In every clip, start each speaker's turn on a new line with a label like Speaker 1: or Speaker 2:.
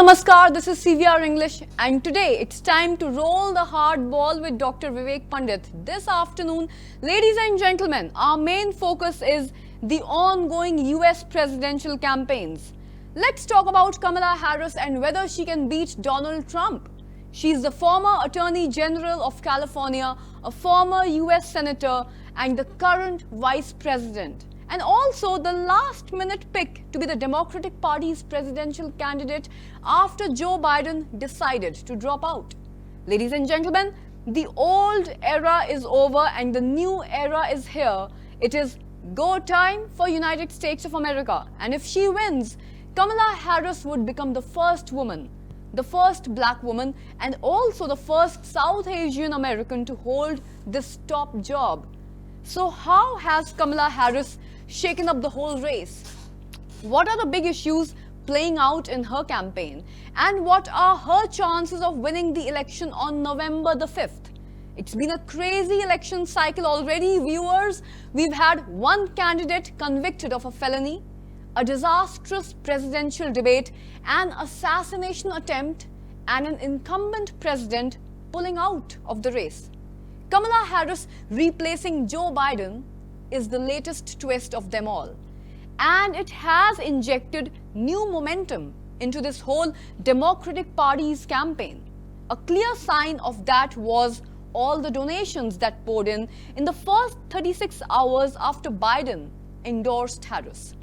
Speaker 1: Namaskar, this is CVR English, and today it's time to roll the hard ball with Dr. Viveik Pandit. This afternoon, ladies and gentlemen, our main focus is the ongoing US presidential campaigns. Let's talk about Kamala Harris and whether she can beat Donald Trump. She's the former Attorney General of California, a former US Senator, and the current Vice President, and also the last-minute pick to be the Democratic Party's presidential candidate after Joe Biden decided to drop out. Ladies and gentlemen, the old era is over and the new era is here. It is go time for United States of America. And if she wins, Kamala Harris would become the first woman, the first black woman, and also the first South Asian American to hold this top job. So how has Kamala Harris shaken up the whole race? What are the big issues playing out in her campaign? And what are her chances of winning the election on November the 5th? It's been a crazy election cycle already, viewers. We've had one candidate convicted of a felony, a disastrous presidential debate, an assassination attempt, and an incumbent president pulling out of the race. Kamala Harris replacing Joe Biden is the latest twist of them all. And it has injected new momentum into this whole Democratic Party's campaign. A clear sign of that was all the donations that poured in the first 36 hours after Biden endorsed Harris.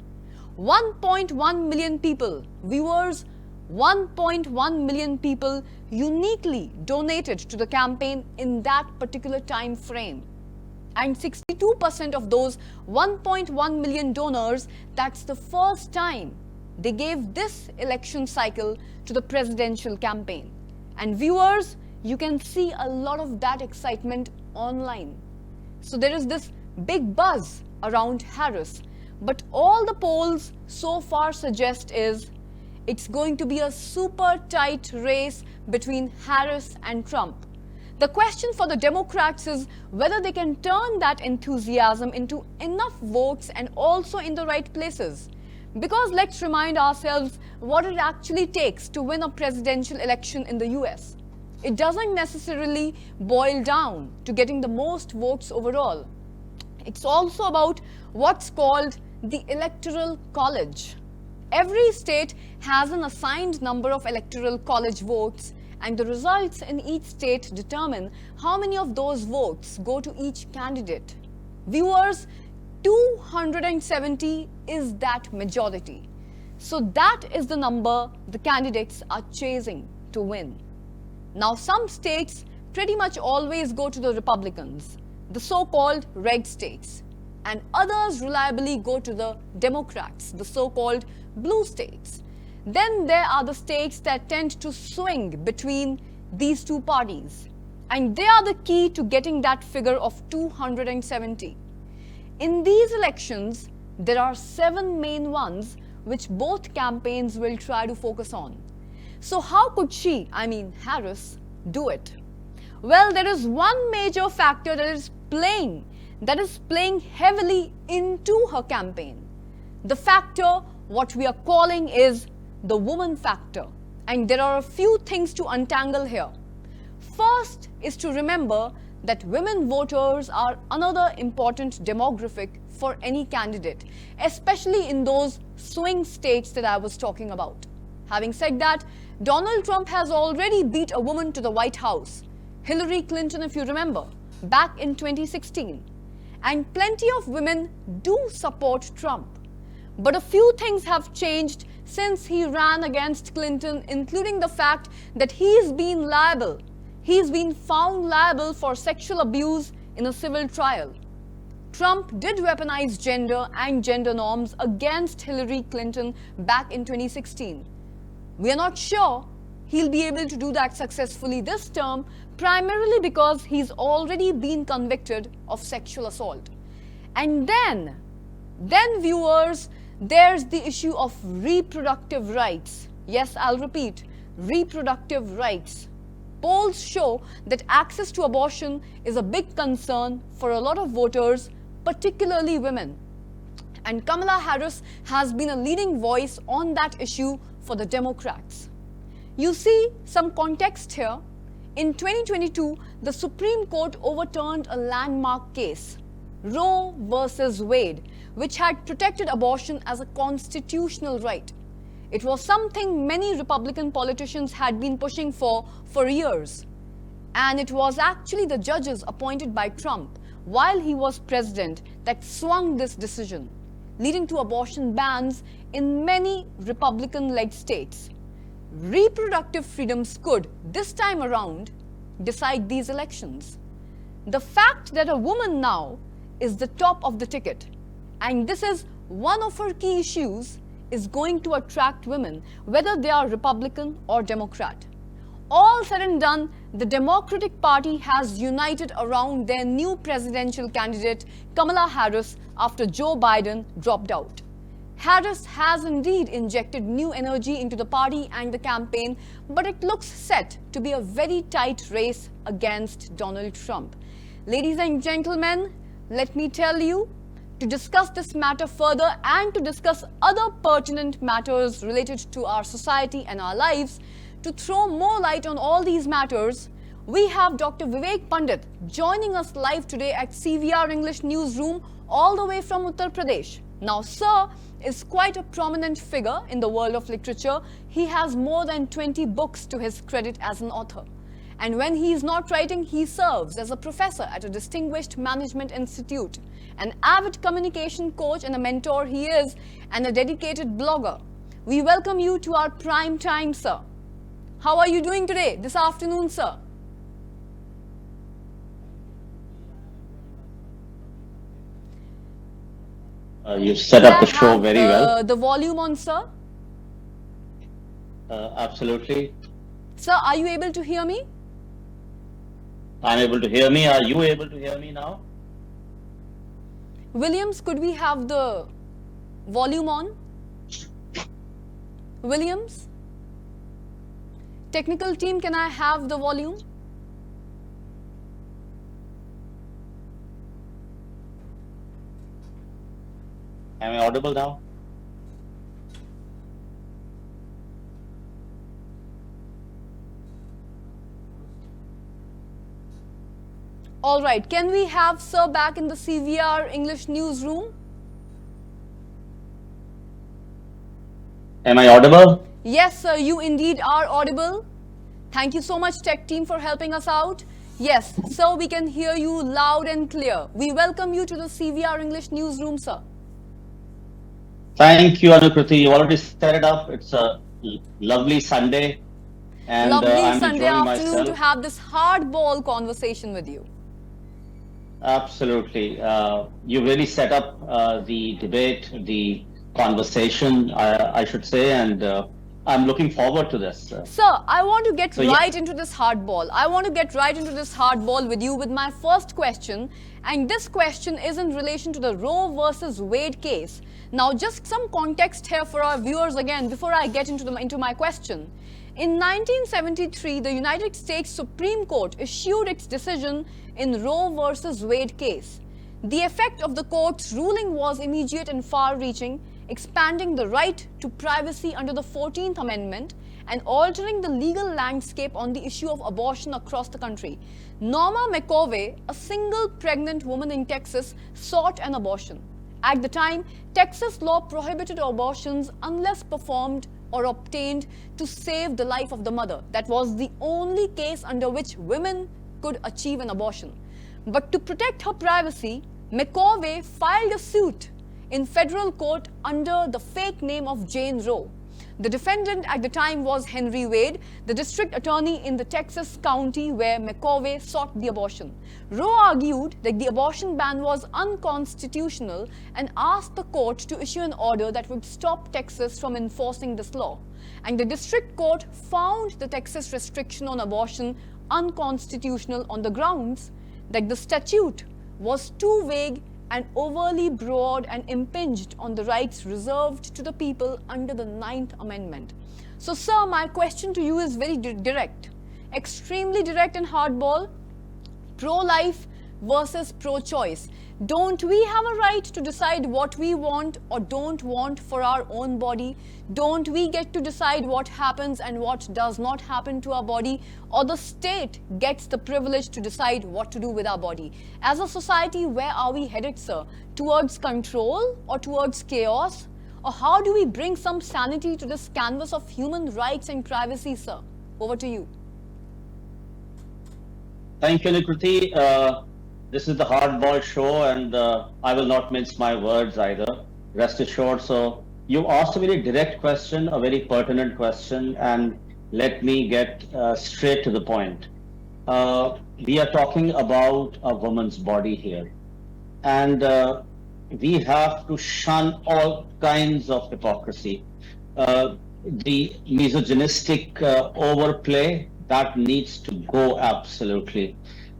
Speaker 1: 1.1 million people, viewers, 1.1 million people uniquely donated to the campaign in that particular time frame. And 62% of those 1.1 million donors, that's the first time they gave this election cycle to the presidential campaign. And viewers, you can see a lot of that excitement online. So there is this big buzz around Harris. But all the polls so far suggest is it's going to be a super tight race between Harris and Trump. The question for the Democrats is whether they can turn that enthusiasm into enough votes and also in the right places. Because let's remind ourselves what it actually takes to win a presidential election in the US. It doesn't necessarily boil down to getting the most votes overall. It's also about what's called the Electoral College. Every state has an assigned number of Electoral College votes, and the results in each state determine how many of those votes go to each candidate. Viewers, 270 is that majority. So that is the number the candidates are chasing to win. Now, some states pretty much always go to the Republicans, the so-called red states, and others reliably go to the Democrats, the so-called blue states. Then there are the states that tend to swing between these two parties, and they are the key to getting that figure of 270. In these elections, there are 7 main ones which both campaigns will try to focus on. So how could she, Harris, do it? Well, there is one major factor that is playing heavily into her campaign. The factor, what we are calling is the woman factor. And there are a few things to untangle here. First is to remember that women voters are another important demographic for any candidate, especially in those swing states that I was talking about. Having said that, Donald Trump has already beat a woman to the White House, Hillary Clinton, if you remember, back in 2016. And plenty of women do support Trump. But a few things have changed since he ran against Clinton, including the fact that he's been found liable for sexual abuse in a civil trial. Trump did weaponize gender and gender norms against Hillary Clinton back in 2016. We are not sure he'll be able to do that successfully this term, primarily because he's already been convicted of sexual assault. And then viewers, there's the issue of reproductive rights. Yes, I'll repeat, reproductive rights. Polls show that access to abortion is a big concern for a lot of voters, particularly women. And Kamala Harris has been a leading voice on that issue for the Democrats. You see some context here. In 2022, the Supreme Court overturned a landmark case, Roe versus Wade, which had protected abortion as a constitutional right. It was something many Republican politicians had been pushing for years. And it was actually the judges appointed by Trump while he was president that swung this decision, leading to abortion bans in many Republican-led states. Reproductive freedoms could, this time around, decide these elections. The fact that a woman now is the top of the ticket, and this is one of her key issues, is going to attract women, whether they are Republican or Democrat. All said and done, the Democratic Party has united around their new presidential candidate, Kamala Harris, after Joe Biden dropped out. Harris has indeed injected new energy into the party and the campaign, but it looks set to be a very tight race against Donald Trump. Ladies and gentlemen, let me tell you, to discuss this matter further and to discuss other pertinent matters related to our society and our lives, to throw more light on all these matters, we have Dr. Viveik Pandit joining us live today at CVR English newsroom all the way from Uttar Pradesh. Now, sir is quite a prominent figure in the world of literature. He has more than 20 books to his credit as an author. And when he is not writing, he serves as a professor at a distinguished management institute. An avid communication coach and a mentor he is, and a dedicated blogger. We welcome you to our prime time, sir. How are you doing today, this afternoon, sir?
Speaker 2: You've set up the show very well.
Speaker 1: The volume on, sir?
Speaker 2: Absolutely.
Speaker 1: Sir, are you able to hear me?
Speaker 2: I'm able to hear me. Are you able to hear me now?
Speaker 1: Williams, could we have the volume on? Williams? Technical team, can I have the volume?
Speaker 2: Am I audible now?
Speaker 1: All right, can we have sir back in the CVR English newsroom?
Speaker 2: Am I audible?
Speaker 1: Yes, sir, you indeed are audible. Thank you so much, tech team, for helping us out. Yes, sir, we can hear you loud and clear. We welcome you to the CVR English newsroom, sir.
Speaker 2: Thank you, ANUKRITI. You already set it up. It's a lovely Sunday. And
Speaker 1: Lovely
Speaker 2: I'm
Speaker 1: Sunday
Speaker 2: enjoying
Speaker 1: afternoon
Speaker 2: myself.
Speaker 1: to have this hardball conversation with you.
Speaker 2: Absolutely. You really set up the debate, the conversation, I should say, and I'm looking forward to this.
Speaker 1: Sir, I want to get
Speaker 2: So,
Speaker 1: right into this hardball. I want to get right into this hardball with you with my first question. And this question is in relation to the Roe versus Wade case. Now, just some context here for our viewers again before I get into my question. In 1973, the United States Supreme Court issued its decision in Roe versus Wade case. The effect of the court's ruling was immediate and far-reaching, expanding the right to privacy under the 14th Amendment and altering the legal landscape on the issue of abortion across the country. Norma McCorvey, a single pregnant woman in Texas, sought an abortion. At the time, Texas law prohibited abortions unless performed or obtained to save the life of the mother. That was the only case under which women could achieve an abortion. But to protect her privacy, McCorvey filed a suit in federal court under the fake name of Jane Roe. The defendant at the time was Henry Wade, the district attorney in the Texas county where McCorvey sought the abortion. Roe argued that the abortion ban was unconstitutional and asked the court to issue an order that would stop Texas from enforcing this law. And the district court found the Texas restriction on abortion unconstitutional on the grounds that the statute was too vague and overly broad and impinged on the rights reserved to the people under the 9th Amendment. So, sir, my question to you is very direct, extremely direct and hardball. Pro-life versus pro-choice. Don't we have a right to decide what we want or don't want for our own body? Don't we get to decide what happens and what does not happen to our body? Or the state gets the privilege to decide what to do with our body? As a society, where are we headed, sir? Towards control or towards chaos? Or how do we bring some sanity to this canvas of human rights and privacy, sir? Over to you.
Speaker 2: Thank you, ANUKRITI. This is the Hardball show, and I will not mince my words either. Rest assured. So you asked a very direct question, a very pertinent question, and let me get straight to the point. We are talking about a woman's body here, and we have to shun all kinds of hypocrisy. The misogynistic overplay, that needs to go absolutely.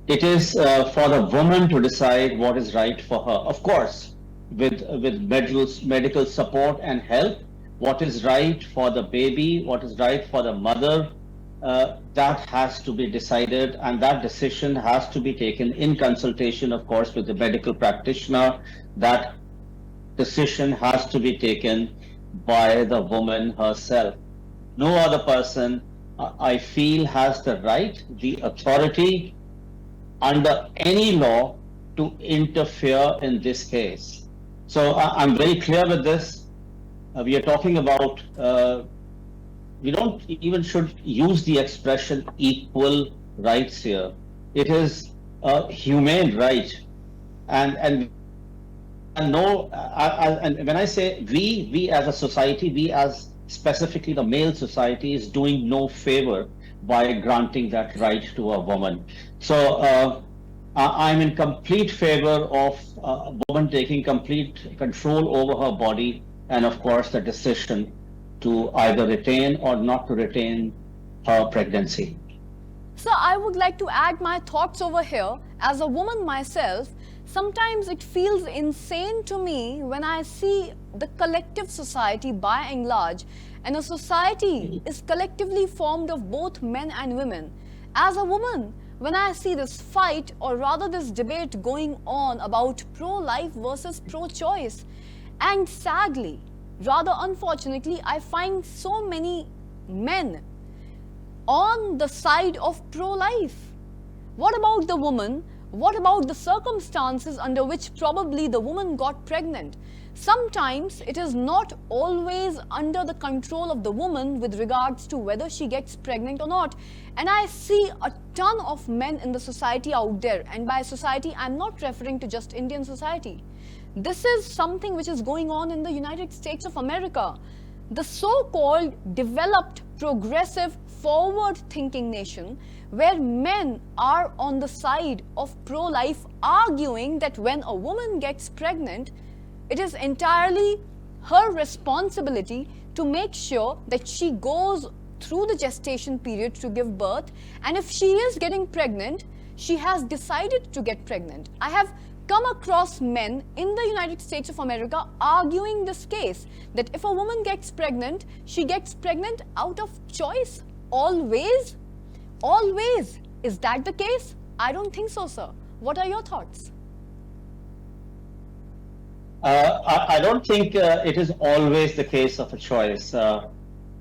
Speaker 2: It is for the woman to decide what is right for her. Of course, with medical support and help, what is right for the baby, what is right for the mother, that has to be decided, and that decision has to be taken in consultation, of course, with the medical practitioner. That decision has to be taken by the woman herself. No other person, I feel, has the right, the authority under any law to interfere in this case. So I'm very clear with this. We are talking about, we don't even should use the expression equal rights here. It is a humane right. And no, and when I say we as a society, we as specifically the male society is doing no favor by granting that right to a woman. So I'm in complete favor of a woman taking complete control over her body, and of course the decision to either retain or not to retain her pregnancy.
Speaker 1: So I would like to add my thoughts over here. As a woman myself, sometimes it feels insane to me when I see the collective society by and large, and a society is collectively formed of both men and women. As a woman, when I see this fight, or rather this debate going on about pro-life versus pro-choice, and sadly, rather unfortunately, I find so many men on the side of pro-life. What about the woman? What about the circumstances under which probably the woman got pregnant? Sometimes it is not always under the control of the woman with regards to whether she gets pregnant or not. And I see a ton of men in the society out there, and by society I'm not referring to just Indian society. This is something which is going on in the United States of America. The so-called developed, progressive, forward-thinking nation, where men are on the side of pro-life, arguing that when a woman gets pregnant, it is entirely her responsibility to make sure that she goes through the gestation period to give birth, and if she is getting pregnant, she has decided to get pregnant. I have come across men in the United States of America arguing this case, that if a woman gets pregnant, she gets pregnant out of choice. Always? Always. Is that the case? I don't think so, sir. What are your thoughts?
Speaker 2: I don't think it is always the case of a choice.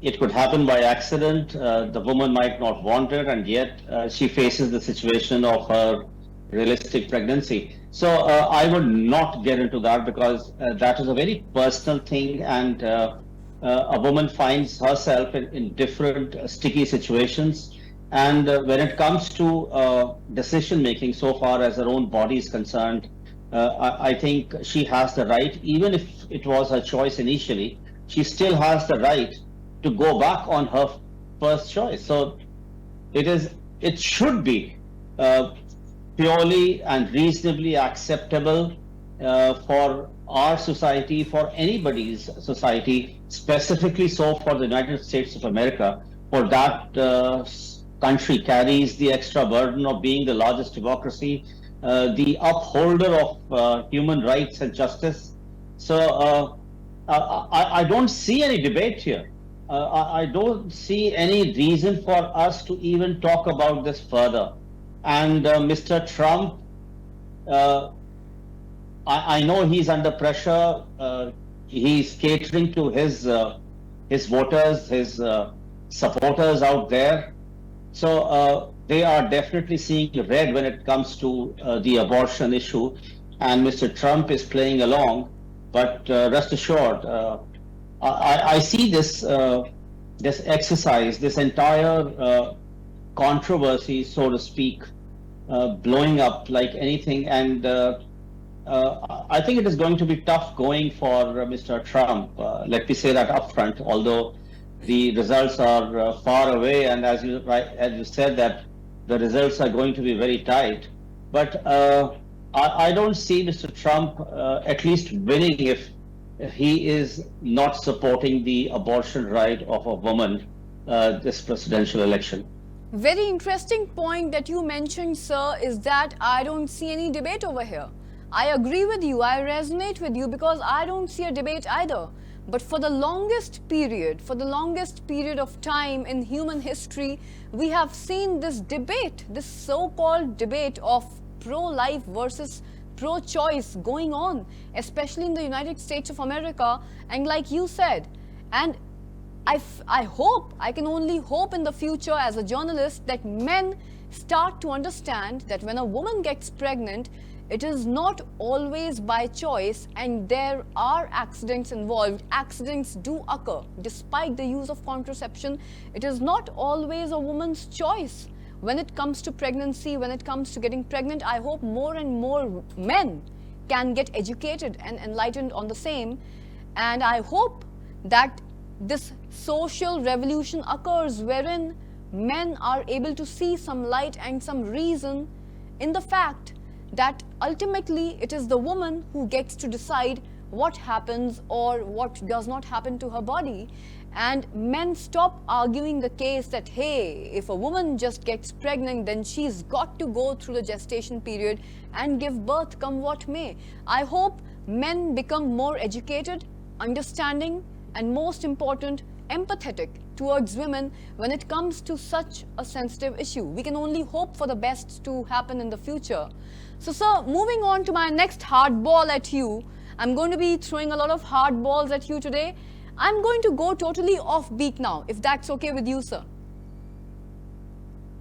Speaker 2: It could happen by accident. The woman might not want it, and yet she faces the situation of her realistic pregnancy. So I would not get into that, because that is a very personal thing, and a woman finds herself in different sticky situations. And when it comes to decision making, so far as her own body is concerned, I think she has the right, even if it was her choice initially, she still has the right to go back on her first choice. So it should be purely and reasonably acceptable for our society, for anybody's society, specifically so for the United States of America, for that country carries the extra burden of being the largest democracy, the upholder of human rights and justice. So I don't see any debate here. I don't see any reason for us to even talk about this further. And Mr. Trump I know he's under pressure. He's catering to his voters, his supporters out there. So they are definitely seeing red when it comes to the abortion issue, and Mr. Trump is playing along. But rest assured, I see this exercise, this entire controversy, so to speak, blowing up like anything, and I think it is going to be tough going for Mr. Trump. Let me say that upfront, although the results are far away, and as you said that the results are going to be very tight. But I don't see Mr. Trump at least winning if he is not supporting the abortion right of a woman this presidential election.
Speaker 1: Very interesting point that you mentioned, sir, is that I don't see any debate over here. I agree with you, I resonate with you, because I don't see a debate either. But for the longest period of time in human history, we have seen this debate, this so-called debate of pro-life versus pro-choice going on, especially in the United States of America. And like you said, and I hope, I can only hope in the future as a journalist that men start to understand that when a woman gets pregnant, it is not always by choice, and there are accidents involved. Accidents do occur. Despite the use of contraception, it is not always a woman's choice. When it comes to pregnancy, when it comes to getting pregnant, I hope more and more men can get educated and enlightened on the same. And I hope that this social revolution occurs wherein men are able to see some light and some reason in the fact that ultimately it is the woman who gets to decide what happens or what does not happen to her body. And men stop arguing the case that, hey, if a woman just gets pregnant, then she's got to go through the gestation period and give birth come what may. I hope men become more educated, understanding, and most important, empathetic towards women when it comes to such a sensitive issue. We can only hope for the best to happen in the future. So, sir, moving on to my next hardball at you. I'm going to be throwing a lot of hardballs at you today. I'm going to go totally off beat now, if that's okay with you, sir.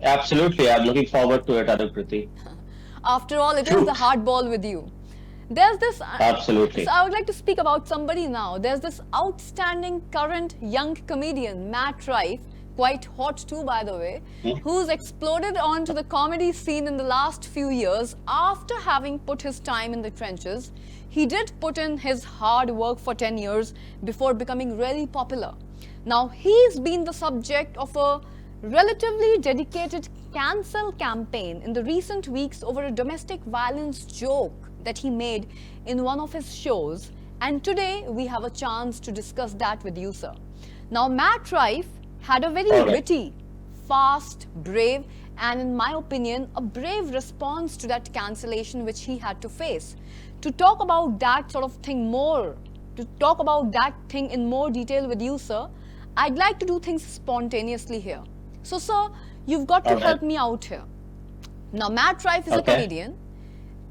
Speaker 2: Absolutely. I'm looking forward to it, ANUKRITI.
Speaker 1: After all, it is the hardball with you. There's this...
Speaker 2: Absolutely.
Speaker 1: So I would like to speak about somebody now. There's this outstanding current young comedian, Matt Rife, quite hot too, by the way, who's exploded onto the comedy scene in the last few years after having put his time in the trenches. He did put in his hard work for 10 years before becoming really popular. Now, he's been the subject of a relatively dedicated cancel campaign in the recent weeks over a domestic violence joke that he made in one of his shows. And today, we have a chance to discuss that with you, sir. Now, Matt Rife had a very witty, fast, brave, and in my opinion, a brave response to that cancellation which he had to face. To talk about that sort of thing more, to talk about that thing in more detail with you, sir, I'd like to do things spontaneously here. So, sir, you've got to help me out here. Now, Matt Rife is a comedian.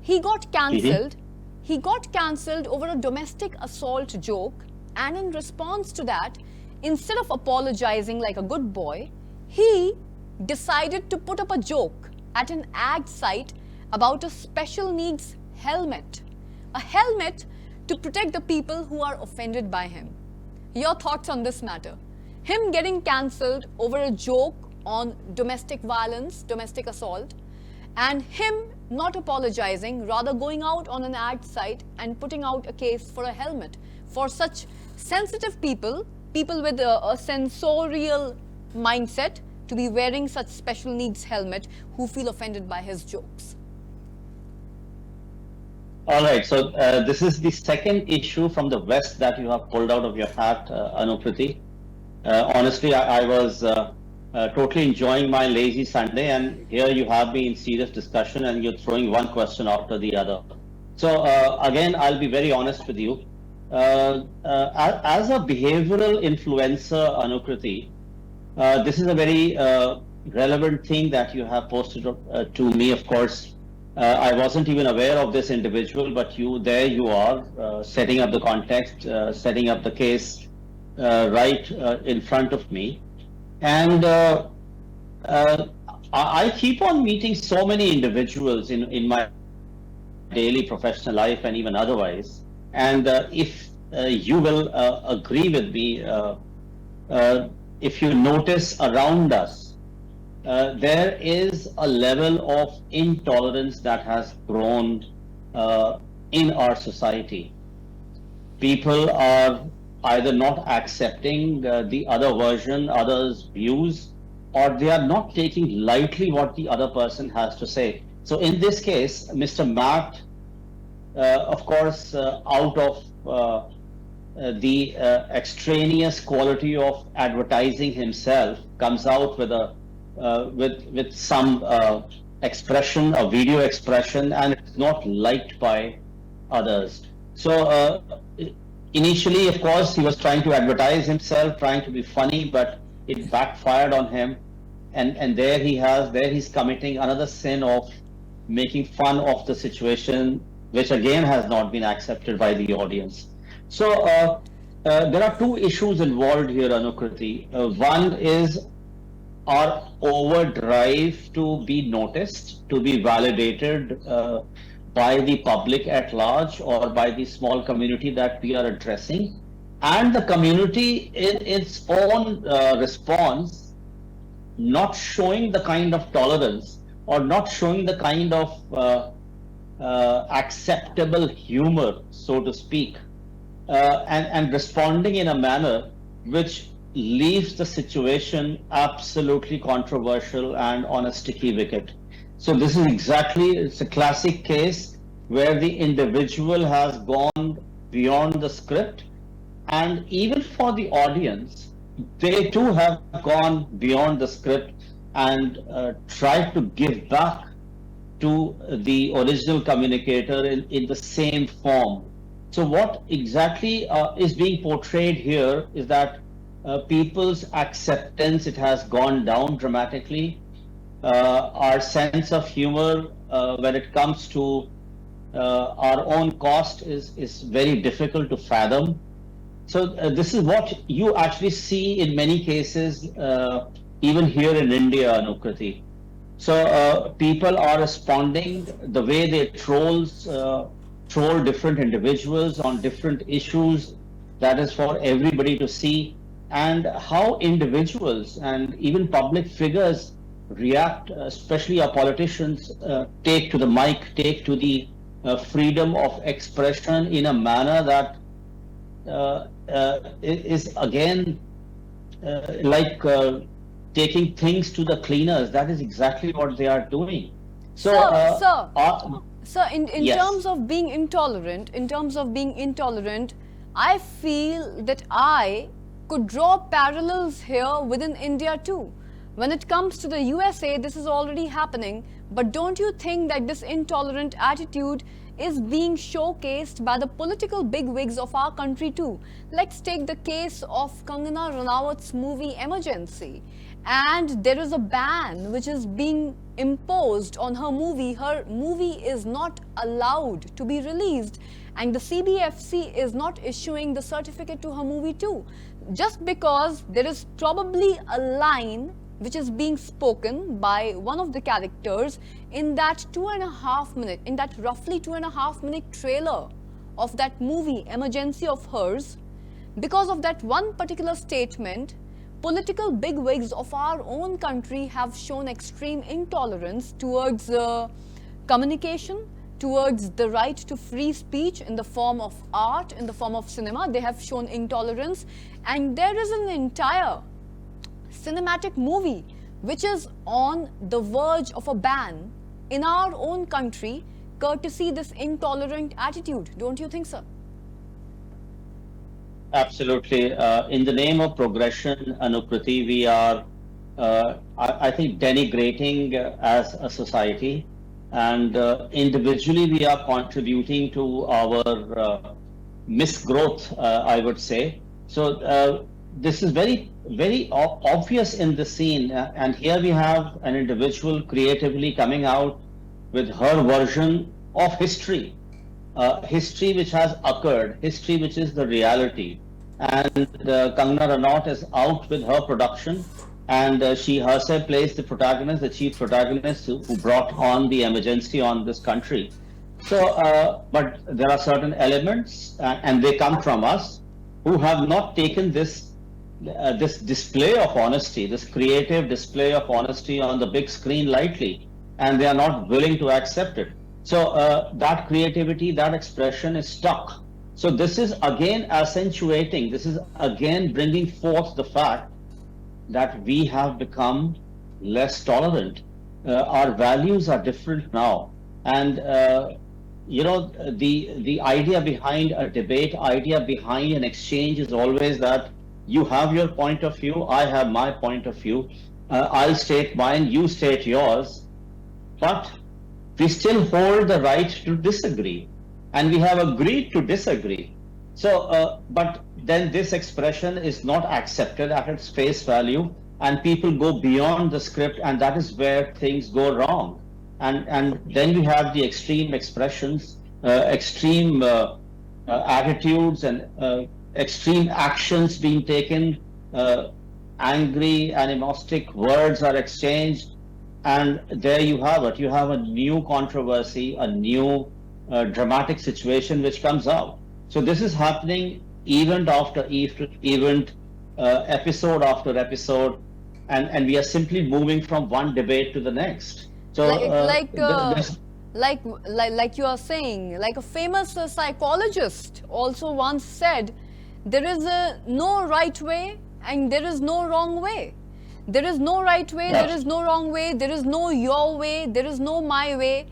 Speaker 1: He got cancelled. He got cancelled over a domestic assault joke, and in response to that, instead of apologizing like a good boy, he decided to put up a joke at an ad site about a special needs helmet. A helmet to protect the people who are offended by him. Your thoughts on this matter? Him getting cancelled over a joke on domestic violence, domestic assault, and him not apologizing, rather going out on an ad site and putting out a case for a helmet for such sensitive people, people with a sensorial mindset, to be wearing such special needs helmet who feel offended by his jokes.
Speaker 2: All right, so this is the second issue from the West that you have pulled out of your hat, ANUKRITI. Honestly, I was totally enjoying my lazy Sunday, and here you have me in serious discussion and you're throwing one question after the other. So again, I'll be very honest with you. As a behavioral influencer, ANUKRITI, this is a very relevant thing that you have posted to me, of course. I wasn't even aware of this individual, but there you are, setting up the context, setting up the case right in front of me. And uh, I keep on meeting so many individuals in my daily professional life and even otherwise. And if you will agree with me, if you notice around us, there is a level of intolerance that has grown in our society. People are either not accepting the other version, others' views, or they are not taking lightly what the other person has to say. So in this case, Mr. Matt, of course, out of the extraneous quality of advertising himself, comes out with a with some expression, a video expression, and it's not liked by others. So initially, of course, he was trying to advertise himself, trying to be funny, but it backfired on him, and there he's committing another sin of making fun of the situation, which again has not been accepted by the audience. So there are two issues involved here, Anukriti. One is our overdrive to be noticed, to be validated by the public at large or by the small community that we are addressing, and the community in its own response not showing the kind of tolerance or not showing the kind of acceptable humor, so to speak, and responding in a manner which leaves the situation absolutely controversial and on a sticky wicket. So this is it's a classic case where the individual has gone beyond the script, and even for the audience, they too have gone beyond the script and tried to give back to the original communicator in the same form. So what exactly is being portrayed here is that people's acceptance, it has gone down dramatically. Our sense of humor when it comes to our own cost is very difficult to fathom. So this is what you actually see in many cases, even here in India, Anukriti. So people are responding the way they troll different individuals on different issues. That is for everybody to see, and how individuals and even public figures react, especially our politicians, take to the mic, take to the freedom of expression in a manner that is again like taking things to the cleaners. That is exactly what they are doing. So,
Speaker 1: Sir, in
Speaker 2: yes.
Speaker 1: terms of being intolerant, I feel that I could draw parallels here within India too. When it comes to the USA, this is already happening. But don't you think that this intolerant attitude is being showcased by the political bigwigs of our country too? Let's take the case of Kangana Ranawat's movie Emergency. And there is a ban which is being imposed on her movie. Her movie is not allowed to be released, and the CBFC is not issuing the certificate to her movie too, just because there is probably a line which is being spoken by one of the characters in that roughly 2.5 minute trailer of that movie Emergency of hers. Because of that one particular statement, political bigwigs of our own country have shown extreme intolerance towards communication, towards the right to free speech in the form of art, in the form of cinema. They have shown intolerance, and there is an entire cinematic movie which is on the verge of a ban in our own country, courtesy this intolerant attitude. Don't you think so?
Speaker 2: Absolutely. In the name of progression, Anukriti, we are, I think, denigrating as a society, and individually we are contributing to our misgrowth, I would say. So this is very, very obvious in the scene, and here we have an individual creatively coming out with her version of history, history which has occurred, history which is the reality. And Kangana Ranaut is out with her production, and she herself plays the protagonist, the chief protagonist who brought on the emergency on this country. So, but there are certain elements, and they come from us, who have not taken this display of honesty, this creative display of honesty on the big screen lightly, and they are not willing to accept it. So that creativity, that expression is stuck. So this is again accentuating, this is again bringing forth the fact that we have become less tolerant. Our values are different now. And the idea behind a debate, idea behind an exchange is always that you have your point of view, I have my point of view, I'll state mine, you state yours, but we still hold the right to disagree, and we have agreed to disagree. So, but then this expression is not accepted at its face value, and people go beyond the script, and that is where things go wrong. And then you have the extreme expressions, extreme attitudes, and extreme actions being taken, angry, animostic words are exchanged, and there you have it. You have a new controversy, a new dramatic situation which comes out. So this is happening event after event, episode after episode, and we are simply moving from one debate to the next. So
Speaker 1: like you are saying, like a famous psychologist also once said, there is no right way and there is no wrong way. There is no right way,
Speaker 2: Yes.
Speaker 1: there is no wrong way, there is no your way, there is no my way.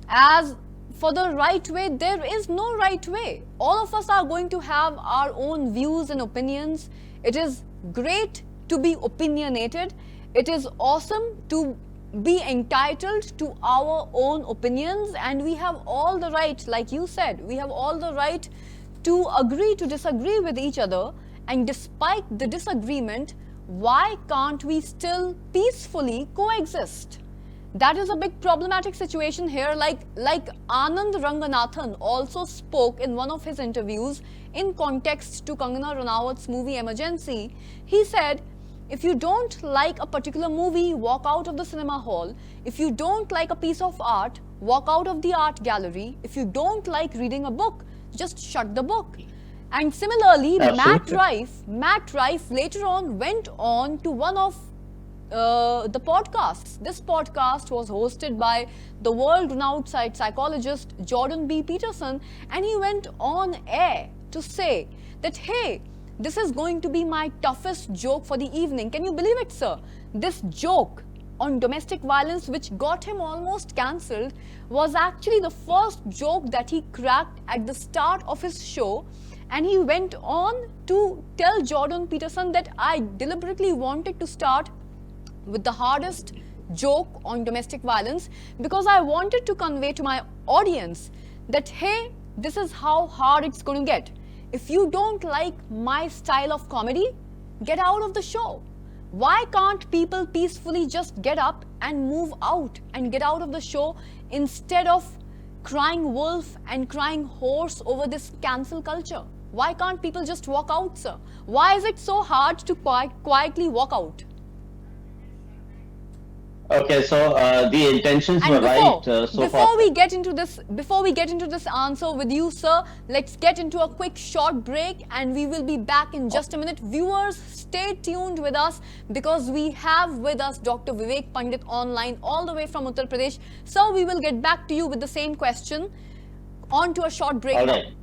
Speaker 1: As for the right way, there is no right way. All of us are going to have our own views and opinions. It is great to be opinionated. It is awesome to be entitled to our own opinions, and we have all the right, like you said, we have all the right to agree to disagree with each other. And despite the disagreement, why can't we still peacefully coexist? That is a big problematic situation here. Like Anand Ranganathan also spoke in one of his interviews in context to Kangana Ranaut's movie Emergency. He said, if you don't like a particular movie, walk out of the cinema hall. If you don't like a piece of art, walk out of the art gallery. If you don't like reading a book, just shut the book. And similarly,
Speaker 2: Absolutely.
Speaker 1: Matt Rife later on went on to one of the podcasts. This podcast was hosted by the world-renowned psychologist Jordan B. Peterson, and he went on air to say that, hey, this is going to be my toughest joke for the evening. Can you believe it, sir? This joke on domestic violence, which got him almost cancelled, was actually the first joke that he cracked at the start of his show. And he went on to tell Jordan Peterson that I deliberately wanted to start with the hardest joke on domestic violence because I wanted to convey to my audience that, hey, this is how hard it's going to get. If you don't like my style of comedy, get out of the show. Why can't people peacefully just get up and move out and get out of the show instead of crying wolf and crying horse over this cancel culture? Why can't people just walk out, sir? Why is it so hard to quietly walk out?
Speaker 2: Okay, so the intentions were right so
Speaker 1: before
Speaker 2: far.
Speaker 1: we get into this answer with you, sir, let's get into a quick short break, and we will be back in just a minute. Viewers, stay tuned with us because we have with us Dr. Viveik Pandit online all the way from Uttar Pradesh. Sir, we will get back to you with the same question. On to a short break
Speaker 2: All
Speaker 1: now.
Speaker 2: right.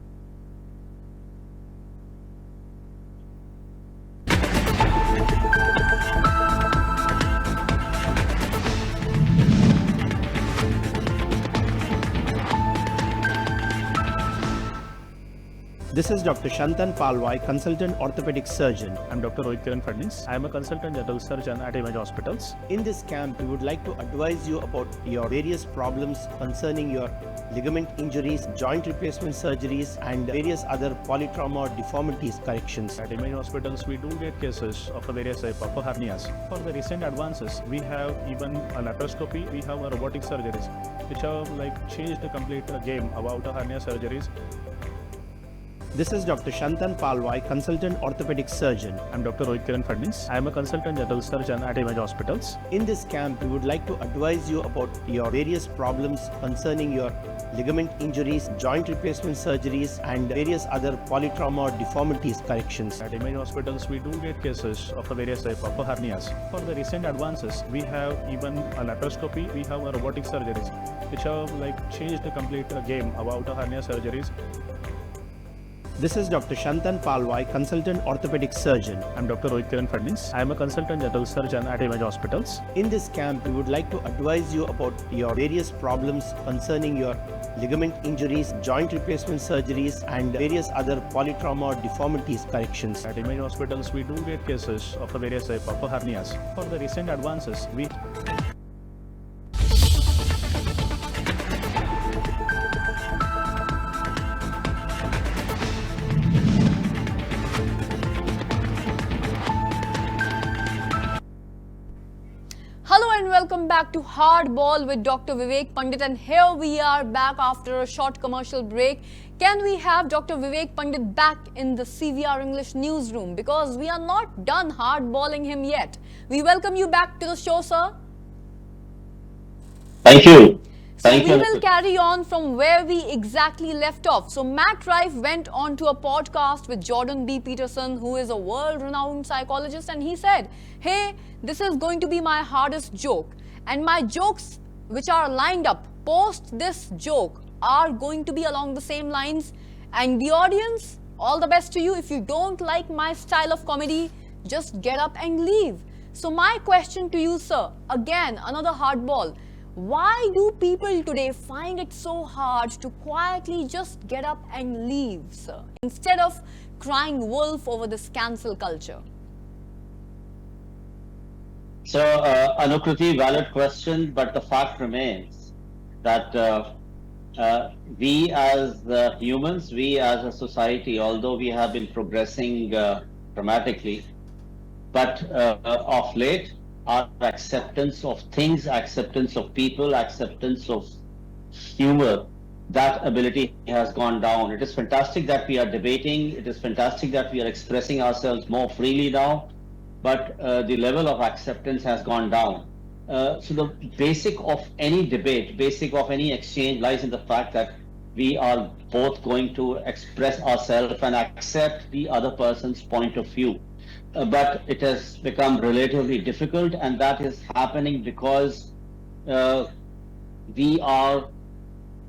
Speaker 3: This is Dr. Shantan Palwai, consultant orthopedic surgeon.
Speaker 4: I'm Dr. Pandit. I am a consultant general surgeon at Image Hospitals.
Speaker 3: In this camp, we would like to advise you about your various problems concerning your ligament injuries, joint replacement surgeries, and various other polytrauma or deformities corrections.
Speaker 4: At Image Hospitals, we do get cases of various type of hernias. For the recent advances, we have even a laparoscopy, we have a robotic surgeries, which have changed the complete game about hernia surgeries.
Speaker 3: This is Dr. Shantan Palwai, consultant orthopedic surgeon.
Speaker 4: I'm Dr. Pandit. I am a consultant general surgeon at Image Hospitals.
Speaker 3: In this camp, we would like to advise you about your various problems concerning your ligament injuries, joint replacement surgeries, and various other polytrauma or deformities corrections.
Speaker 4: At Image Hospitals, we do get cases of various type of hernias. For the recent advances, we have even a laparoscopy, we have a robotic surgeries, which have changed the complete game about hernia surgeries.
Speaker 3: This is Dr. Shantan Palwai, consultant orthopedic surgeon.
Speaker 4: I'm Dr. Pandit. I am a consultant general surgeon at Image Hospitals.
Speaker 3: In this camp, we would like to advise you about your various problems concerning your ligament injuries, joint replacement surgeries, and various other polytrauma or deformities corrections.
Speaker 4: At Image Hospitals, we do get cases of various type of hernias. For the recent advances, we
Speaker 1: Hello and welcome back to Hardball with Dr. Viveik Pandit, and here we are back after a short commercial break. Can we have Dr. Viveik Pandit back in the CVR English newsroom, because we are not done hardballing him yet. We welcome you back to the show, sir.
Speaker 2: Thank you.
Speaker 1: So
Speaker 2: Thank
Speaker 1: we
Speaker 2: you.
Speaker 1: will carry on from where we exactly left off. So Matt Rife went on to a podcast with Jordan B. Peterson, who is a world-renowned psychologist, and he said, hey, this is going to be my hardest joke, and my jokes which are lined up post this joke are going to be along the same lines. And the audience, all the best to you. If you don't like my style of comedy, just get up and leave. So my question to you, sir, again, another hardball. Why do people today find it so hard to quietly just get up and leave, sir, instead of crying wolf over this cancel culture?
Speaker 2: So, Anukriti, valid question, but the fact remains that we as humans, we as a society, although we have been progressing dramatically, but of late, our acceptance of things, acceptance of people, acceptance of humor, that ability has gone down. It is fantastic that we are debating. It is fantastic that we are expressing ourselves more freely now, but the level of acceptance has gone down. So the basic of any debate, basic of any exchange lies in the fact that we are both going to express ourselves and accept the other person's point of view. But it has become relatively difficult, and that is happening because we are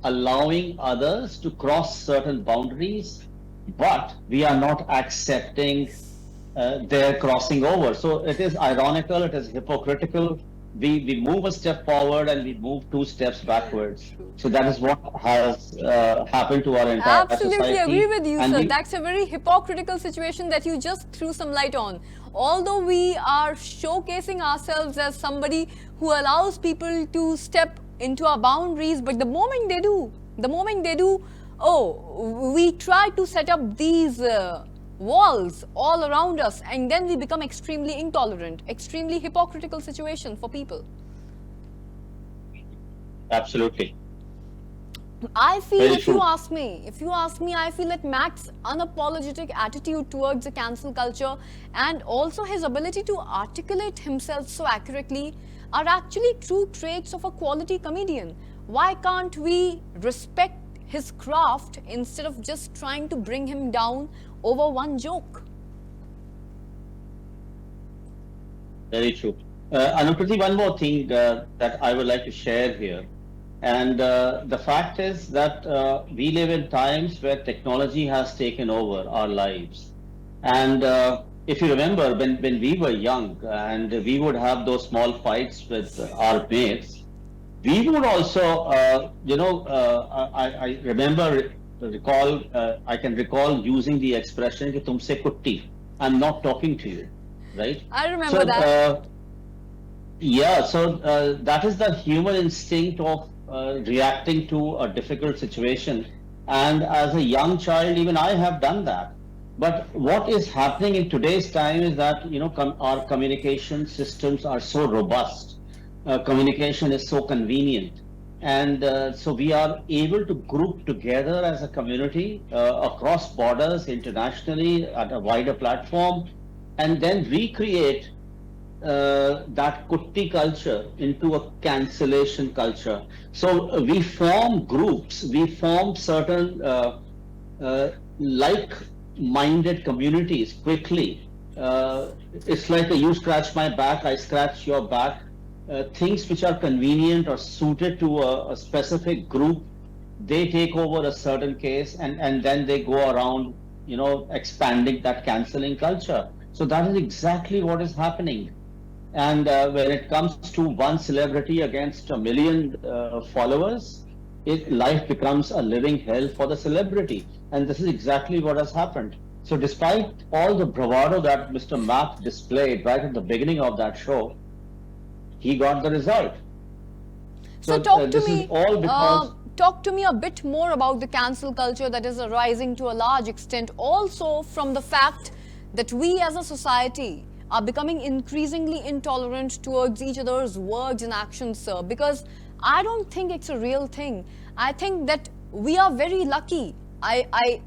Speaker 2: allowing others to cross certain boundaries, but we are not accepting their crossing over. So it is ironical, it is hypocritical. We move a step forward and we move 2 steps backwards. So that is what has happened to our entire
Speaker 1: Absolutely
Speaker 2: society.
Speaker 1: agree with you,
Speaker 2: And
Speaker 1: sir. That's a very hypocritical situation that you just threw some light on. Although we are showcasing ourselves as somebody who allows people to step into our boundaries, but the moment they do, oh, we try to set up these walls all around us, and then we become extremely intolerant, extremely hypocritical situation for people.
Speaker 2: Absolutely.
Speaker 1: I feel,
Speaker 2: Very
Speaker 1: if you
Speaker 2: true.
Speaker 1: ask me, I feel that Matt's unapologetic attitude towards the cancel culture and also his ability to articulate himself so accurately are actually true traits of a quality comedian. Why can't we respect his craft instead of just trying to bring him down over one joke?
Speaker 2: Very true. Anukriti, one more thing that I would like to share here. And the fact is that we live in times where technology has taken over our lives. And if you remember, when we were young and we would have those small fights with our mates, we would also, I remember I can recall using the expression कि तुमसे कुट्टी. I'm not talking to you, right?
Speaker 1: I remember
Speaker 2: So,
Speaker 1: that.
Speaker 2: yeah, so that is the human instinct of reacting to a difficult situation. And as a young child, even I have done that. But what is happening in today's time is that, our communication systems are so robust. Communication is so convenient. And so we are able to group together as a community across borders, internationally, at a wider platform, and then recreate that kutti culture into a cancellation culture. So we form groups, we form certain like-minded communities quickly. It's like you scratch my back, I scratch your back. Things which are convenient or suited to a specific group, they take over a certain case, and then they go around, expanding that cancelling culture. So that is exactly what is happening. And when it comes to one celebrity against a million followers, life becomes a living hell for the celebrity. And this is exactly what has happened. So despite all the bravado that Mr. Math displayed right at the beginning of that show, he got the result.
Speaker 1: So talk to
Speaker 2: this
Speaker 1: me.
Speaker 2: Is all because
Speaker 1: Talk to me a bit more about the cancel culture that is arising to a large extent, also from the fact that we as a society are becoming increasingly intolerant towards each other's words and actions, sir. Because I don't think it's a real thing. I think that we are very lucky. I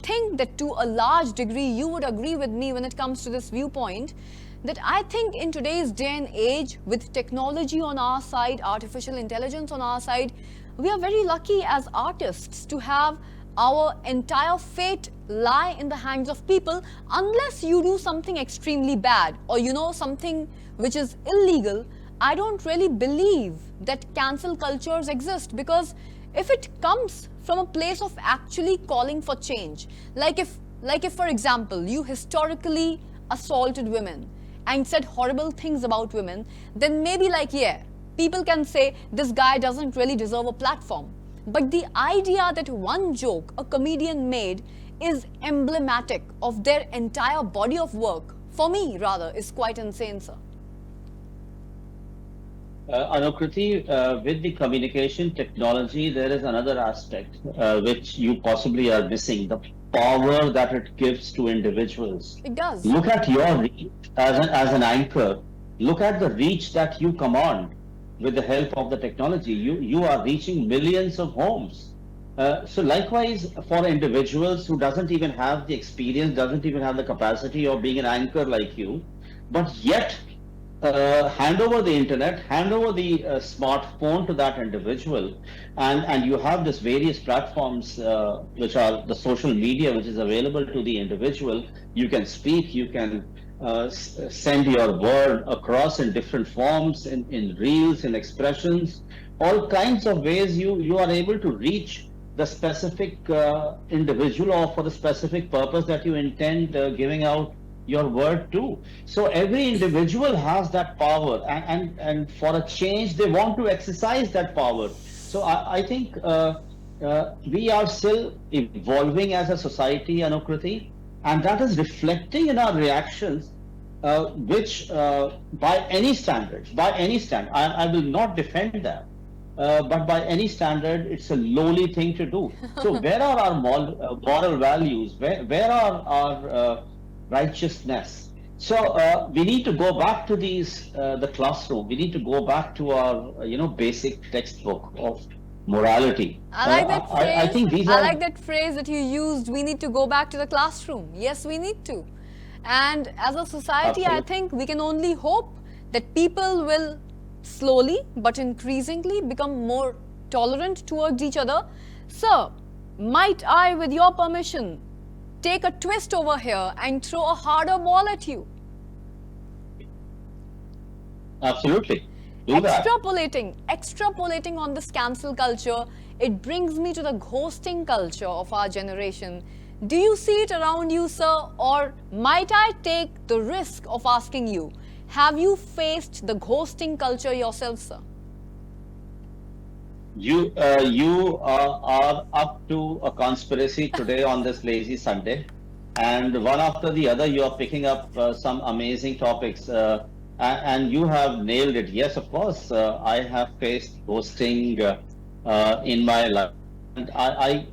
Speaker 1: think that to a large degree you would agree with me when it comes to this viewpoint, that I think in today's day and age, with technology on our side, artificial intelligence on our side, we are very lucky as artists to have our entire fate lie in the hands of people, unless you do something extremely bad or something which is illegal. I don't really believe that cancel cultures exist, because if it comes from a place of actually calling for change, like if for example you historically assaulted women and said horrible things about women, then maybe people can say this guy doesn't really deserve a platform. But the idea that one joke a comedian made is emblematic of their entire body of work, for me rather, is quite insane, sir.
Speaker 2: Anukriti, with the communication technology, there is another aspect which you possibly are missing: the power that it gives to individuals.
Speaker 1: It does.
Speaker 2: Look at your reach as an anchor. Look at the reach that you command with the help of the technology. You are reaching millions of homes. So likewise, for individuals who doesn't even have the experience, doesn't even have the capacity of being an anchor like you, but yet hand over the internet, hand over the smartphone to that individual, and you have this various platforms which are the social media which is available to the individual. You can speak, you can send your word across in different forms, in reels, in expressions, all kinds of ways you are able to reach the specific individual, or for the specific purpose that you intend giving out your word to. So every individual has that power, and for a change they want to exercise that power. So I think we are still evolving as a society, Anukriti, and that is reflecting in our reactions, which by any standards, I will not defend that, but by any standard, it's a lowly thing to do. So where are our moral values? Where are our righteousness? So we need to go back to the classroom. We need to go back to our basic textbook of morality.
Speaker 1: I like that phrase.
Speaker 2: I think these
Speaker 1: I
Speaker 2: are
Speaker 1: like that phrase that you used. We need to go back to the classroom. Yes, we need to. And as a society, I
Speaker 2: Absolutely.
Speaker 1: think we can only hope that people will slowly but increasingly become more tolerant towards each other. Sir, might I, with your permission, take a twist over here and throw a harder ball at you?
Speaker 2: absolutely do that.
Speaker 1: Extrapolating on this cancel culture, it brings me to the ghosting culture of our generation. Do you see it around you, sir? Or might I take the risk of asking you, have you faced the ghosting culture yourself, sir?
Speaker 2: You are up to a conspiracy today on this lazy Sunday, and one after the other, you are picking up some amazing topics, and you have nailed it. Yes, of course, I have faced ghosting in my life, and I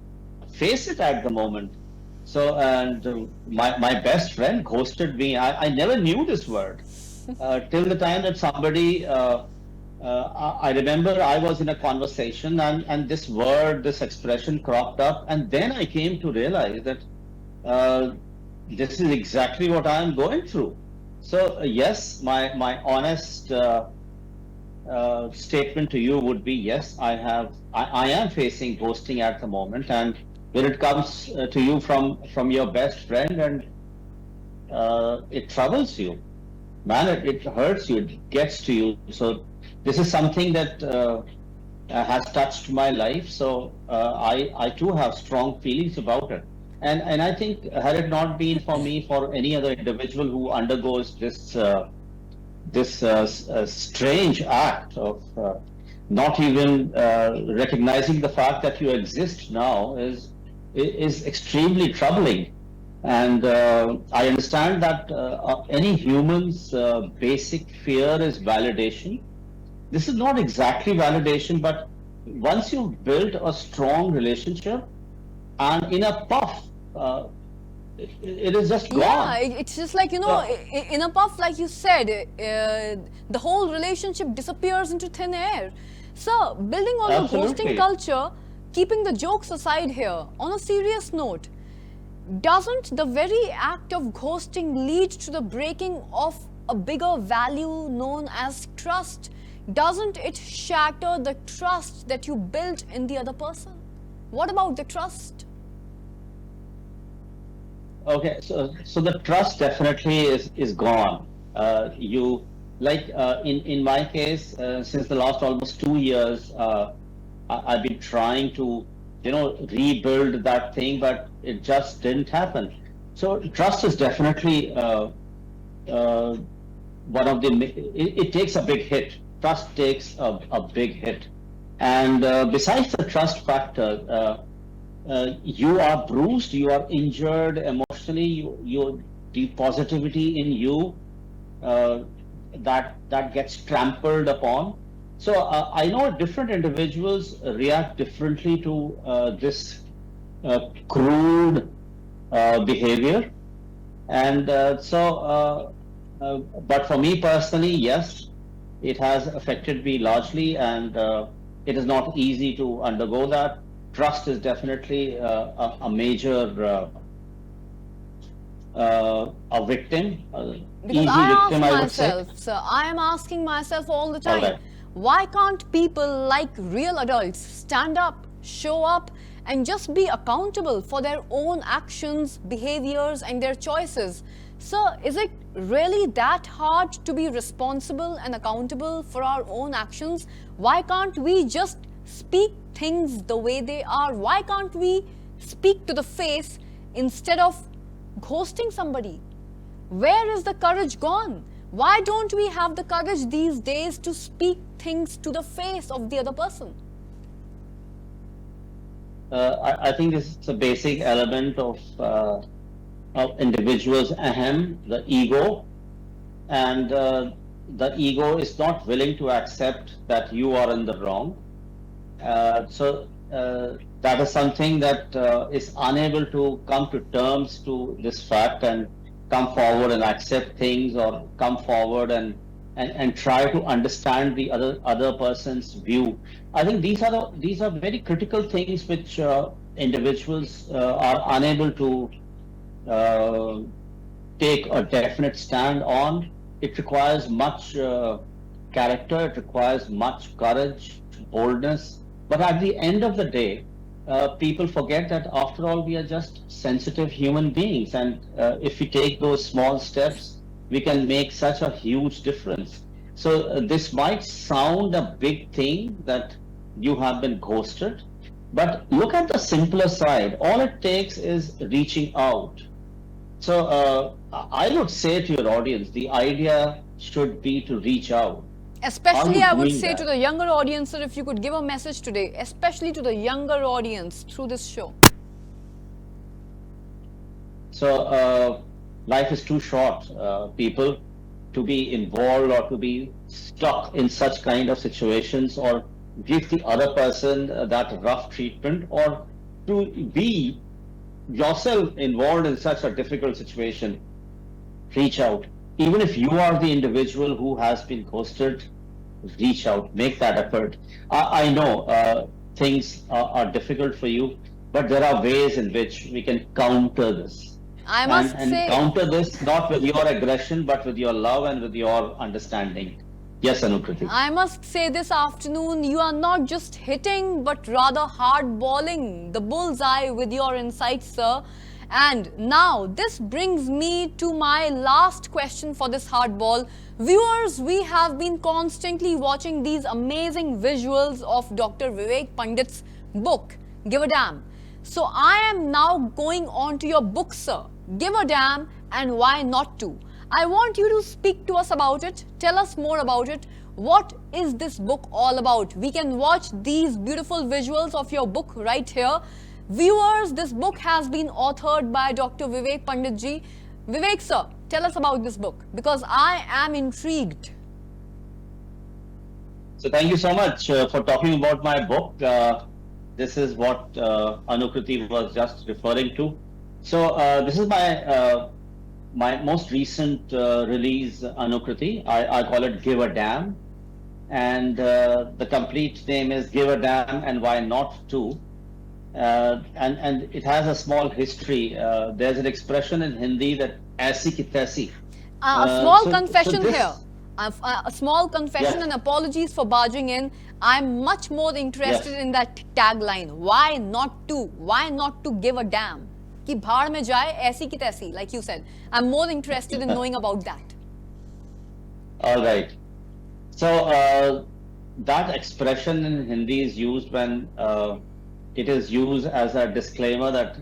Speaker 2: face it at the moment. So, and my best friend ghosted me. I never knew this word till the time that somebody. I remember I was in a conversation and this word, this expression cropped up, and then I came to realize that uh, this is exactly what I am going through. So, yes, my honest statement to you would be yes, I am facing ghosting at the moment, and when it comes to you from your best friend, and it troubles you, man, it hurts you, it gets to you. So this is something that has touched my life. So I too have strong feelings about it. And I think had it not been for me, for any other individual who undergoes this strange act of not even recognizing the fact that you exist now is extremely troubling. And I understand that any human's basic fear is validation. This is not exactly validation, but once you've built a strong relationship, and in a puff, it is just gone.
Speaker 1: Yeah, it's just like, in a puff, like you said, the whole relationship disappears into thin air. So, building on the ghosting
Speaker 2: Absolutely.
Speaker 1: culture, keeping the jokes aside here, on a serious note, doesn't the very act of ghosting lead to the breaking of a bigger value known as trust? Doesn't it shatter the trust that you built in the other person? What about the trust?
Speaker 2: Okay, so the trust definitely is gone. You like in my case, since the last almost 2 years, I've been trying to rebuild that thing, but it just didn't happen. So trust is definitely one of the. It takes a big hit. Trust takes a big hit, and besides the trust factor. You are bruised, you are injured emotionally, the positivity in you that gets trampled upon. So I know different individuals react differently to this crude behavior, and but for me personally, yes, it has affected me largely, and it is not easy to undergo that. Trust is definitely a major a victim,
Speaker 1: Because
Speaker 2: easy
Speaker 1: I
Speaker 2: victim,
Speaker 1: ask
Speaker 2: I would say.
Speaker 1: myself, sir, I am asking myself all the
Speaker 2: All
Speaker 1: time,
Speaker 2: right.
Speaker 1: why can't people like real adults stand up, show up, and just be accountable for their own actions, behaviors, and their choices? Sir, is it really that hard to be responsible and accountable for our own actions? Why can't we just speak things the way they are? Why can't we speak to the face instead of ghosting somebody? Where is the courage gone? Why don't we have the courage these days to speak things to the face of the other person?
Speaker 2: I think this is a basic element of individuals' ahem, the ego, and the ego is not willing to accept that you are in the wrong. So that is something that is unable to come to terms to this fact and come forward and accept things, or come forward and try to understand the other person's view. I think these are very critical things which individuals are unable to uh, take a definite stand on. It requires much character, it requires much courage, boldness. But at the end of the day, people forget that after all, we are just sensitive human beings. And if we take those small steps, we can make such a huge difference. So this might sound a big thing that you have been ghosted, but look at the simpler side. All it takes is reaching out. So I would say to your audience, the idea should be to reach out.
Speaker 1: Especially, I would
Speaker 2: doing
Speaker 1: say
Speaker 2: that?
Speaker 1: to the younger audience, sir, if you could give a message today, especially to the younger audience through this show.
Speaker 2: So, life is too short, people, to be involved or to be stuck in such kind of situations, or give the other person that rough treatment, or to be yourself involved in such a difficult situation. Reach out. Even if you are the individual who has been ghosted, reach out, make that effort. I know things are difficult for you, but there are ways in which we can counter this.
Speaker 1: I
Speaker 2: And,
Speaker 1: must
Speaker 2: and
Speaker 1: say,
Speaker 2: counter this not with your aggression, but with your love and with your understanding. Yes, Anukriti.
Speaker 1: I must say this afternoon, you are not just hitting, but rather hardballing the bullseye with your insights, sir. And now, this brings me to my last question for this hardball. Viewers, we have been constantly watching these amazing visuals of Dr. Viveik Pandit's book, Give a Damn. So I am now going on to your book, sir. Give a Damn and Why Not To. I want you to speak to us about it. Tell us more about it. What is this book all about? We can watch these beautiful visuals of your book right here. Viewers, this book has been authored by Dr. Viveik Pandit ji. Viveik sir, tell us about this book because I am intrigued.
Speaker 2: So thank you so much for talking about my book. This is what Anukriti was just referring to. So this is my most recent release, Anukriti. I call it Give a Damn, and the complete name is Give a Damn and Why Not To. And it has a small history. There's an expression in Hindi that "aisi ki taisi."
Speaker 1: A small
Speaker 2: so
Speaker 1: confession
Speaker 2: this-
Speaker 1: here. A small confession
Speaker 2: Yes.
Speaker 1: and apologies for barging in. I'm much more interested
Speaker 2: Yes.
Speaker 1: in that tagline. Why not to? Why not to give a damn? कि भाड़ में जाए ऐसी की तैसी, like you said. I'm more interested in knowing about that.
Speaker 2: All right. So that expression in Hindi is used when it is used as a disclaimer that,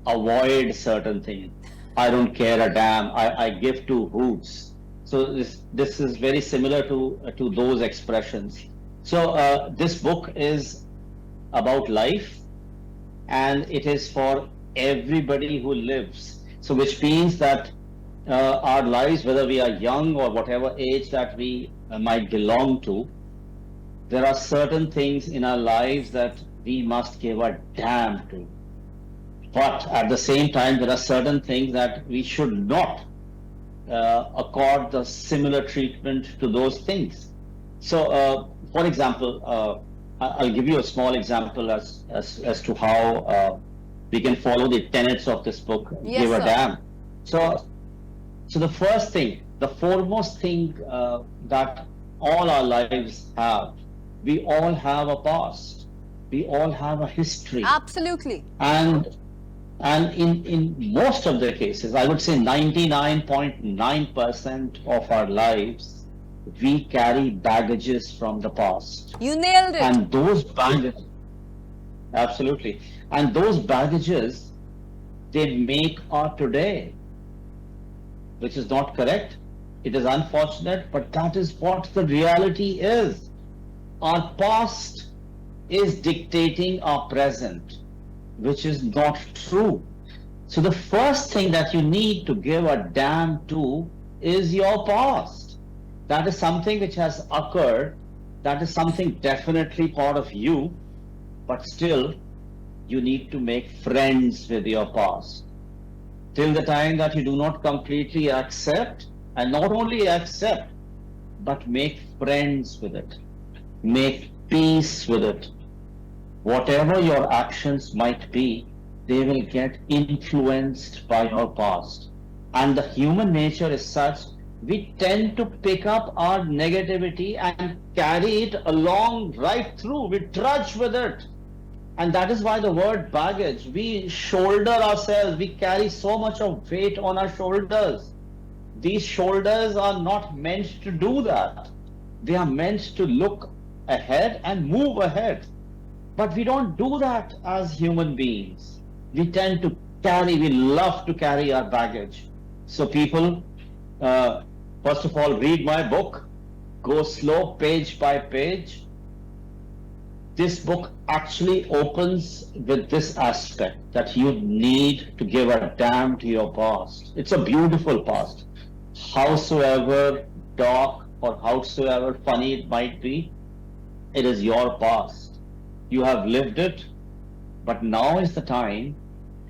Speaker 2: avoid certain things. I don't care a damn. I give two hoots. So this is very similar to those expressions. So this book is about life, and it is for everybody who lives. So which means that our lives, whether we are young or whatever age that we might belong to, there are certain things in our lives that we must give a damn to. But at the same time, there are certain things that we should not accord the similar treatment to those things. So, for example, I'll give you a small example as to how we can follow the tenets of this book,
Speaker 1: Yes,
Speaker 2: Give a
Speaker 1: sir.
Speaker 2: Damn. So the first thing, the foremost thing that all our lives have, we all have a past. We all have a history.
Speaker 1: Absolutely.
Speaker 2: And in most of the cases, I would say 99.9% of our lives, we carry baggages from the past.
Speaker 1: You nailed it.
Speaker 2: And those baggages, absolutely. And those baggages, they make our today, which is not correct. It is unfortunate, but that is what the reality is. Our past is dictating our present, which is not true. So the first thing that you need to give a damn to is your past. That is something which has occurred. That is something definitely part of you, but still you need to make friends with your past. Till the time that you do not completely accept, and not only accept, but make friends with it. Make peace with it. Whatever your actions might be, they will get influenced by your past. And the human nature is such, we tend to pick up our negativity and carry it along right through. We trudge with it. And that is why the word baggage, we shoulder ourselves, we carry so much of weight on our shoulders. These shoulders are not meant to do that. They are meant to look ahead and move ahead. But we don't do that as human beings. We tend to carry, we love to carry our baggage. So people, first of all, read my book. go slow page by page. This book actually opens with this aspect that you need to give a damn to your past. It's a beautiful past. Howsoever dark or howsoever funny it might be, it is your past. You have lived it, but now is the time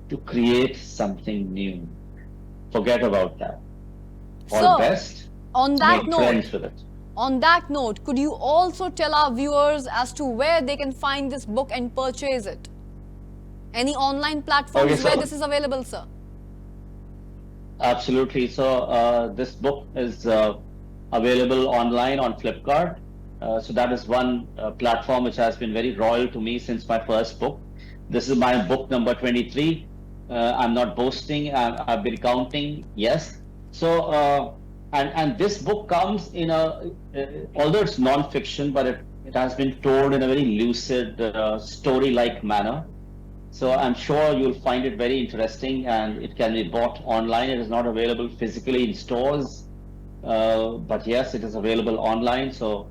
Speaker 2: to create something new. Forget about that. Or
Speaker 1: So,
Speaker 2: best,
Speaker 1: on that
Speaker 2: make
Speaker 1: note,
Speaker 2: friends with it.
Speaker 1: On that note, could you also tell our viewers as to where they can find this book and purchase it? Any online platforms
Speaker 2: Okay, so-
Speaker 1: where this is available, sir?
Speaker 2: Absolutely. So this book is available online on Flipkart. So that is one platform which has been very royal to me since my first book. This is my book number 23. I'm not boasting. I've been counting. Yes. So and this book comes in a although it's non-fiction, but it has been told in a very lucid story-like manner. So I'm sure you'll find it very interesting, and it can be bought online. It is not available physically in stores, but yes, it is available online. So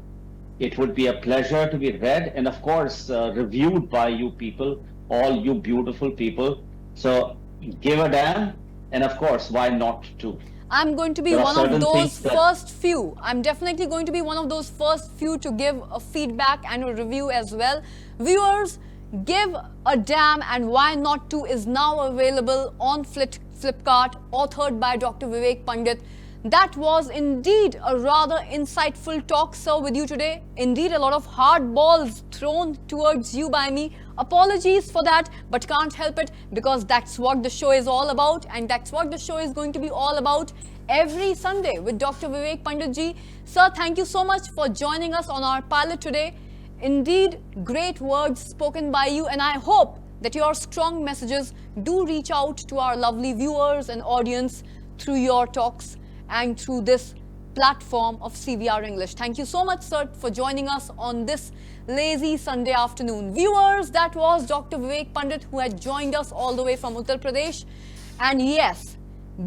Speaker 2: it would be a pleasure to be read and of course reviewed by you people, all you beautiful people. So give a damn, and of course, why not to?
Speaker 1: I'm going to be
Speaker 2: There are
Speaker 1: one of
Speaker 2: certain
Speaker 1: those
Speaker 2: things that-
Speaker 1: first few. I'm definitely going to be one of those first few to give a feedback and a review as well. Viewers, Give a Damn and Why Not To is now available on Flipkart, authored by Dr. Viveik Pandit. That was indeed a rather insightful talk, sir, with you today. Indeed, a lot of hard balls thrown towards you by me. Apologies for that, but can't help it because that's what the show is all about, and that's what the show is going to be all about every Sunday with Dr. Viveik Pandit ji. Sir, thank you so much for joining us on our pilot today. Indeed, great words spoken by you, and I hope that your strong messages do reach out to our lovely viewers and audience through your talks and through this platform of CVR English. Thank you so much, sir, for joining us on this lazy Sunday afternoon. Viewers, that was Dr. Viveik Pandit, who had joined us all the way from Uttar Pradesh. And yes,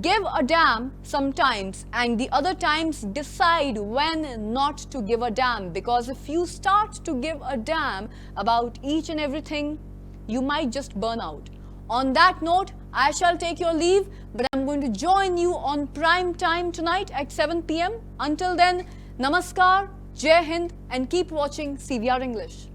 Speaker 1: give a damn sometimes, and the other times decide when not to give a damn, because if you start to give a damn about each and everything, you might just burn out. On that note, I shall take your leave, but I'm going to join you on prime time tonight at 7 p.m. Until then, namaskar, Jai Hind, and keep watching CVR English.